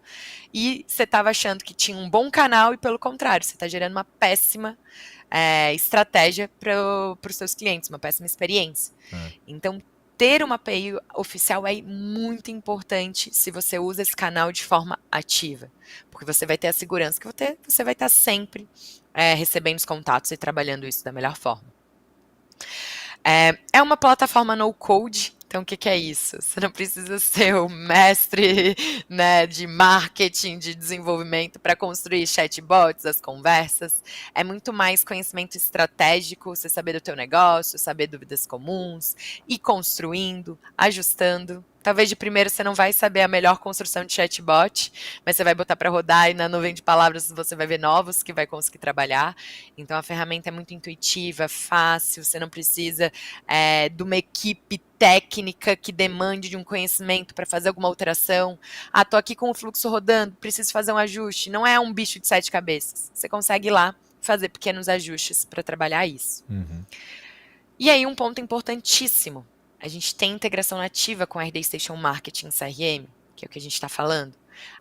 e você estava achando que tinha um bom canal e, pelo contrário, você está gerando uma péssima estratégia para os seus clientes, uma péssima experiência. Então, ter uma API oficial é muito importante se você usa esse canal de forma ativa, porque você vai ter a segurança que você vai estar sempre recebendo os contatos e trabalhando isso da melhor forma. É uma plataforma no-code, então o que é isso? Você não precisa ser o mestre, né, de marketing, de desenvolvimento para construir chatbots, as conversas. É muito mais conhecimento estratégico, você saber do teu negócio, saber dúvidas comuns, ir construindo, ajustando. Talvez de primeiro você não vai saber a melhor construção de chatbot, mas você vai botar para rodar e na nuvem de palavras você vai ver novos que vai conseguir trabalhar. Então a ferramenta é muito intuitiva, fácil, você não precisa de uma equipe técnica que demande de um conhecimento para fazer alguma alteração. Tô aqui com o fluxo rodando, preciso fazer um ajuste. Não é um bicho de 7 cabeças. Você consegue ir lá fazer pequenos ajustes para trabalhar isso. E aí um ponto importantíssimo. A gente tem integração nativa com a RD Station Marketing CRM, que é o que a gente está falando.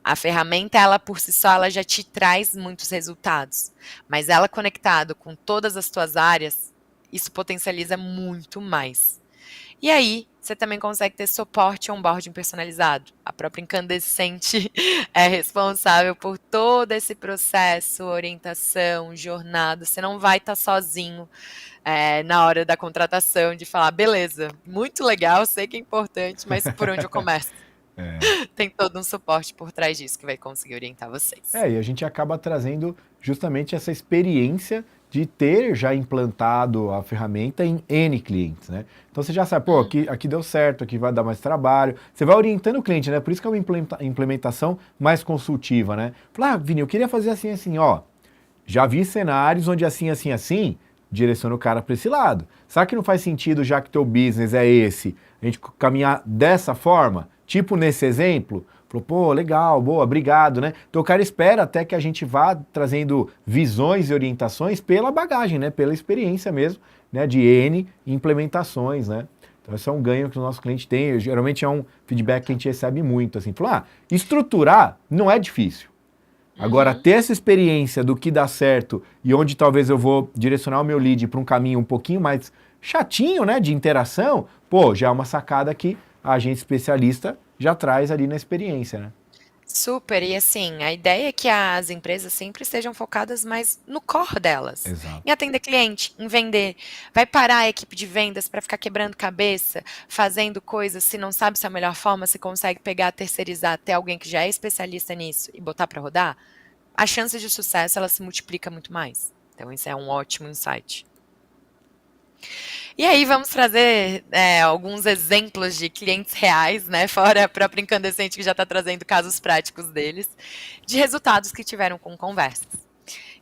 A ferramenta, ela por si só, ela já te traz muitos resultados. Mas ela conectado com todas as tuas áreas, isso potencializa muito mais. E aí, você também consegue ter suporte e onboarding personalizado. A própria Incandescente é responsável por todo esse processo, orientação, jornada. Você não vai estar sozinho na hora da contratação de falar, beleza, muito legal, sei que é importante, mas por onde eu começo? Tem todo um suporte por trás disso que vai conseguir orientar vocês. E a gente acaba trazendo justamente essa experiência de ter já implantado a ferramenta em N clientes, né? Então você já sabe, pô, aqui deu certo, aqui vai dar mais trabalho. Você vai orientando o cliente, né? Por isso que é uma implementação mais consultiva, né? Fala, Vini, eu queria fazer assim, assim, já vi cenários onde assim, assim, assim, direciona o cara para esse lado. Será que não faz sentido, já que teu business é esse, a gente caminhar dessa forma? Tipo nesse exemplo, falou, pô, legal, boa, obrigado, né? Então o cara espera até que a gente vá trazendo visões e orientações pela bagagem, né? Pela experiência mesmo, né? De N implementações, né? Então esse é um ganho que o nosso cliente tem, geralmente é um feedback que a gente recebe muito, assim, falar, estruturar não é difícil. Agora, ter essa experiência do que dá certo e onde talvez eu vou direcionar o meu lead para um caminho um pouquinho mais chatinho, né, de interação, pô, já é uma sacada que a agente especialista já traz ali na experiência, né? Super, e assim, a ideia é que as empresas sempre estejam focadas mais no core delas, Exato. em atender cliente, em vender. Vai parar a equipe de vendas para ficar quebrando cabeça, fazendo coisas, se não sabe se é a melhor forma, se consegue pegar, terceirizar até alguém que já é especialista nisso e botar para rodar, a chance de sucesso ela se multiplica muito mais. Então, isso é um ótimo insight. E aí vamos trazer alguns exemplos de clientes reais, né, fora a própria Incandescente que já está trazendo casos práticos deles, de resultados que tiveram com conversas.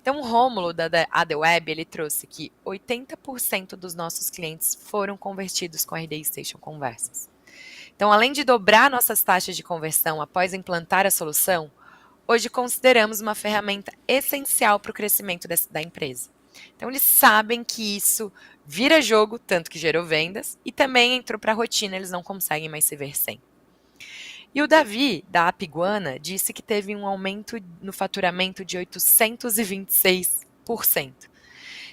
Então o Rômulo da AdWeb, ele trouxe que 80% dos nossos clientes foram convertidos com a RD Station Conversas. Então além de dobrar nossas taxas de conversão após implantar a solução, hoje consideramos uma ferramenta essencial para o crescimento da empresa. Então eles sabem que isso vira jogo, tanto que gerou vendas, e também entrou para a rotina, eles não conseguem mais se ver sem. E o Davi, da Apiguana, disse que teve um aumento no faturamento de 826%.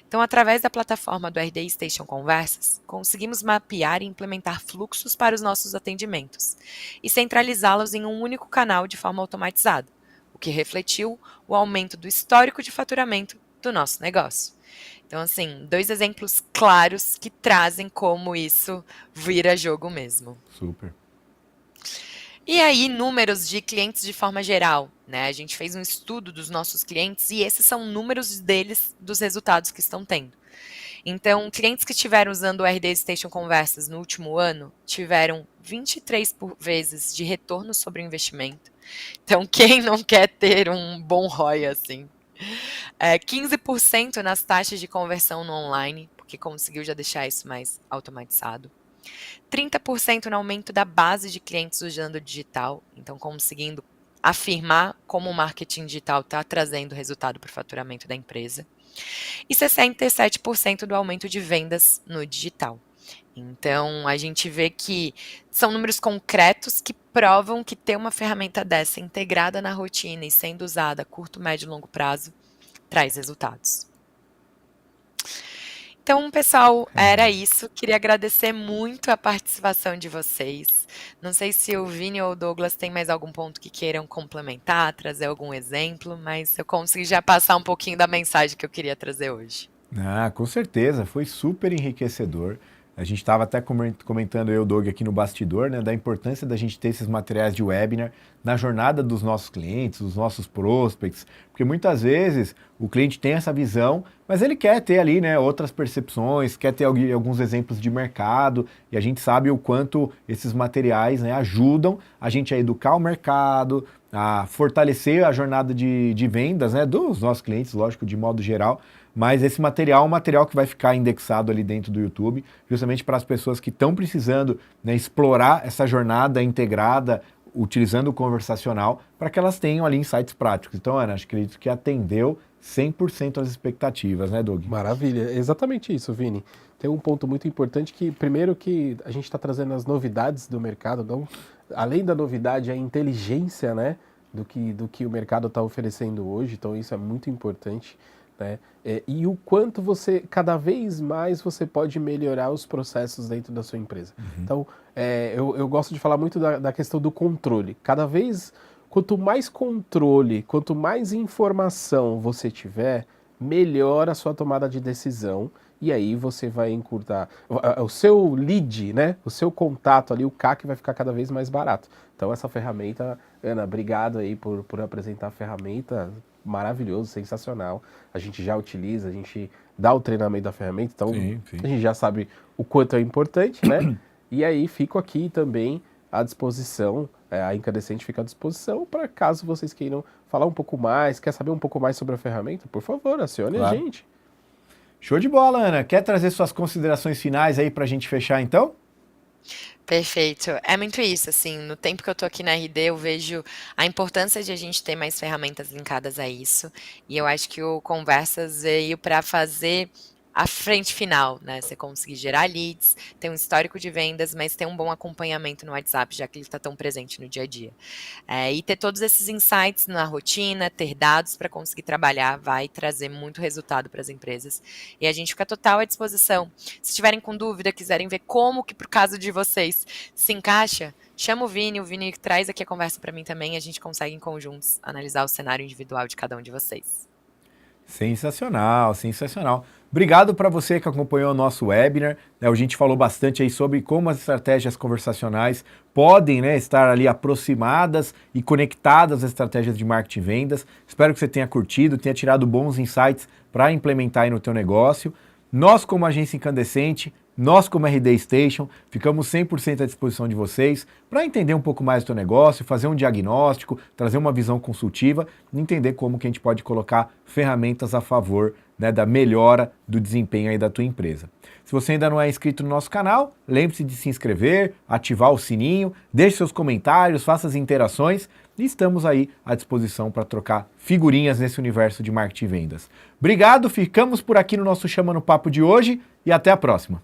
Então, através da plataforma do RD Station Conversas, conseguimos mapear e implementar fluxos para os nossos atendimentos e centralizá-los em um único canal de forma automatizada, o que refletiu o aumento do histórico de faturamento do nosso negócio. Então, assim, 2 exemplos claros que trazem como isso vira jogo mesmo. Super. E aí, números de clientes de forma geral, né? A gente fez um estudo dos nossos clientes e esses são números deles, dos resultados que estão tendo. Então, clientes que estiveram usando o RD Station Conversas no último ano tiveram 23 vezes de retorno sobre o investimento. Então, quem não quer ter um bom ROI assim? 15% nas taxas de conversão no online, porque conseguiu já deixar isso mais automatizado. 30% no aumento da base de clientes usando o digital, então conseguindo afirmar como o marketing digital está trazendo resultado para o faturamento da empresa. E 67% do aumento de vendas no digital. Então, a gente vê que são números concretos que provam que ter uma ferramenta dessa integrada na rotina e sendo usada a curto, médio e longo prazo traz resultados. Então, pessoal, era isso. Queria agradecer muito a participação de vocês. Não sei se o Vini ou o Douglas têm mais algum ponto que queiram complementar, trazer algum exemplo, mas eu consegui já passar um pouquinho da mensagem que eu queria trazer hoje. Ah, com certeza, foi super enriquecedor. A gente estava até comentando, eu e o Doug aqui no bastidor, né, da importância da gente ter esses materiais de webinar na jornada dos nossos clientes, dos nossos prospects, porque muitas vezes o cliente tem essa visão, mas ele quer ter ali, né, outras percepções, quer ter alguns exemplos de mercado, e a gente sabe o quanto esses materiais, né, ajudam a gente a educar o mercado, a fortalecer a jornada de vendas, né, dos nossos clientes, lógico, de modo geral. Mas esse material é um material que vai ficar indexado ali dentro do YouTube, justamente para as pessoas que estão precisando, né, explorar essa jornada integrada, utilizando o conversacional, para que elas tenham ali insights práticos. Então, Ana, acredito que atendeu 100% as expectativas, né, Doug? Maravilha, é exatamente isso, Vini. Tem um ponto muito importante que, primeiro, que a gente está trazendo as novidades do mercado, não, além da novidade, a inteligência, né, do que o mercado está oferecendo hoje, então isso é muito importante. Né? E o quanto você, cada vez mais, você pode melhorar os processos dentro da sua empresa. Então, eu gosto de falar muito da questão do controle. Cada vez, quanto mais controle, quanto mais informação você tiver, melhor a sua tomada de decisão. E aí você vai encurtar o seu lead, né? O seu contato ali, o CAC vai ficar cada vez mais barato. Então essa ferramenta, Ana, obrigado aí por apresentar a ferramenta, maravilhoso, sensacional. A gente já utiliza, a gente dá o treinamento da ferramenta, então Sim. a gente já sabe o quanto é importante, né? E aí fico aqui também à disposição, a Incandescente fica à disposição para caso vocês queiram falar um pouco mais, quer saber um pouco mais sobre a ferramenta, por favor, acione a gente. Show de bola, Ana. Quer trazer suas considerações finais aí para a gente fechar, então? Perfeito. É muito isso, assim, no tempo que eu tô aqui na RD, eu vejo a importância de a gente ter mais ferramentas linkadas a isso, e eu acho que o Conversas veio para fazer a frente final, né, você conseguir gerar leads, ter um histórico de vendas, mas ter um bom acompanhamento no WhatsApp, já que ele está tão presente no dia a dia. E ter todos esses insights na rotina, ter dados para conseguir trabalhar, vai trazer muito resultado para as empresas. E a gente fica total à disposição. Se tiverem com dúvida, quiserem ver como que, por caso de vocês, se encaixa, chama o Vini traz aqui a conversa para mim também, a gente consegue em conjuntos analisar o cenário individual de cada um de vocês. Sensacional, sensacional. Obrigado para você que acompanhou o nosso webinar. A gente falou bastante aí sobre como as estratégias conversacionais podem, né, estar ali aproximadas e conectadas às estratégias de marketing e vendas. Espero que você tenha curtido, tenha tirado bons insights para implementar aí no teu negócio. Nós, como agência incandescente, nós, como RD Station, ficamos 100% à disposição de vocês para entender um pouco mais do teu negócio, fazer um diagnóstico, trazer uma visão consultiva e entender como que a gente pode colocar ferramentas a favor, né, da melhora do desempenho aí da tua empresa. Se você ainda não é inscrito no nosso canal, lembre-se de se inscrever, ativar o sininho, deixe seus comentários, faça as interações e estamos aí à disposição para trocar figurinhas nesse universo de marketing e vendas. Obrigado, ficamos por aqui no nosso Chama no Papo de hoje e até a próxima.